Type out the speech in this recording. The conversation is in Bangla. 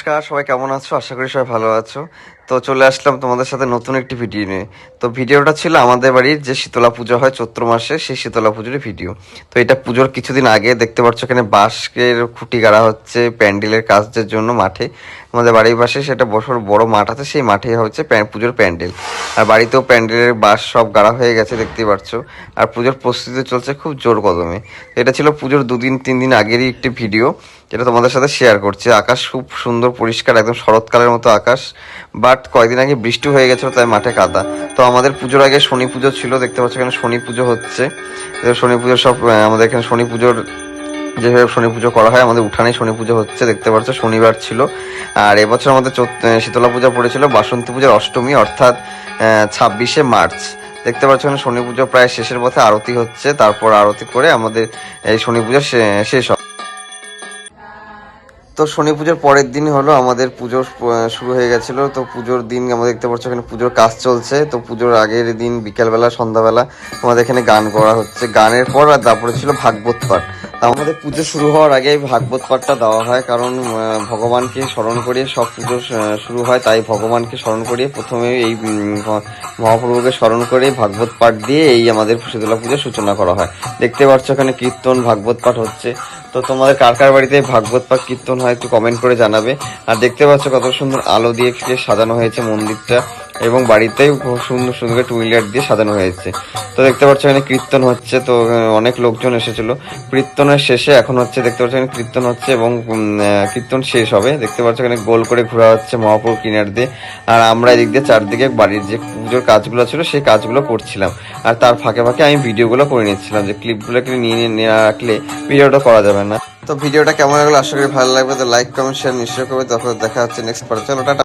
নমস্কার, সবাই কেমন আছো? আশা করি সবাই ভালো আছো। তো চলে আসলাম তোমাদের সাথে নতুন একটি ভিডিও নিয়ে। তো ভিডিওটা ছিল আমাদের বাড়ির যে শীতলা পুজো হয় চৈত্র মাসে, সেই শীতলা পুজোর ভিডিও। তো এটা পুজোর কিছুদিন আগে দেখতে পাচ্ছ এখানে বাঁশের খুঁটি গাড়া হচ্ছে প্যান্ডেলের কাজের জন্য মাঠে। আমাদের বাড়ির পাশে সেটা বছর বড় মাঠ আছে, সেই মাঠেই হচ্ছে পুজোর প্যান্ডেল। আর বাড়িতেও প্যান্ডেলের বাঁশ সব গাড়া হয়ে গেছে দেখতেই পাচ্ছ। আর পুজোর প্রস্তুতি চলছে খুব জোর কদমে। এটা ছিল পুজোর 2-3 দিন আগেরই একটি ভিডিও, যেটা তোমাদের সাথে শেয়ার করছি। আকাশ খুব সুন্দর পরিষ্কার, একদম শরৎকালের মতো আকাশ। বাট কয়েকদিন আগে বৃষ্টি হয়ে গেছিলো, তাই মাঠে কাদা। তো আমাদের পুজোর আগে শনি পুজো ছিল, দেখতে পাচ্ছ এখানে শনি পুজো হচ্ছে। শনি পুজোর সব আমাদের এখানে শনি পুজোর যেভাবে শনি পুজো করা হয়, আমাদের উঠানে শনি পুজো হচ্ছে দেখতে পাচ্ছ। শনিবার ছিল। আর এবছর আমাদের শীতলা পূজা পড়েছিল বাসন্তী পূজার অষ্টমী, অর্থাৎ 26শে মার্চ। দেখতে পাচ্ছ এখানে শনি পুজো প্রায় শেষের পথে, আরতি হচ্ছে। তারপর আরতি করে আমাদের এই শনি পুজো শেষ হয়। তো শনি পুজোর পরের দিন হলো আমাদের পুজো শুরু হয়ে গেছিলো। তো পুজোর দিন আমাদের দেখতে পাচ্ছ এখানে পুজোর কাজ চলছে। তো পুজোর আগের দিন বিকেলবেলা সন্ধ্যাবেলা আমাদের এখানে গান করা হচ্ছে। গানের পর আর তারপরে ছিল ভাগবত পাঠ। তা আমাদের পুজো শুরু হওয়ার আগে ভাগবত পাঠটা দেওয়া হয়, কারণ ভগবানকে স্মরণ করিয়ে সব পুজো শুরু হয়। তাই ভগবানকে স্মরণ করিয়ে প্রথমে এই মহাপ্রভুকে স্মরণ করে ভাগবত পাঠ দিয়ে এই আমাদের শীতলা পুজোর সূচনা করা হয়। দেখতে পাচ্ছ এখানে কীর্তন ভাগবত পাঠ হচ্ছে। তো তোমাদের কার কার বাড়িতে ভাগবত পাঠ কীর্তন হয় একটু কমেন্ট করে জানাবে। আর দেখতে পাচ্ছ কত সুন্দর আলো দিয়ে সাজানো হয়েছে মন্দিরটা, এবং বাড়িতেই সুন্দর সুন্দর টুইলাইট দিয়ে সাজানো হয়েছে। তো দেখতে পাচ্ছ এখানে কীর্তন হচ্ছে। তো অনেক লোকজন এসেছিল। কীর্তনের শেষে এখন হচ্ছে দেখতে পাচ্ছ এখানে কীর্তন হচ্ছে, এবং কীর্তন শেষ হবে। দেখতে পাচ্ছ এখানে গোল করে ঘোরা হচ্ছে মহাপ্রভু কিনার দিয়ে। আর আমরা এদিক দিয়ে চারদিকে বাড়ির যে পুজোর কাজগুলো ছিল সেই কাজগুলো করছিলাম। আর তার ফাঁকে ফাঁকে আমি ভিডিওগুলো করে নিচ্ছিলাম, যে ক্লিপগুলোকে নিয়ে রাখলে ভিডিওটা করা যাবে না। তো ভিডিওটা কেমন লাগলো আশা করি ভালো লাগবে। তো লাইক কমেন্ট শেয়ার নিশ্চয় করবে। তখন দেখা হচ্ছে নেক্সট পার্ট। চলো টাটা।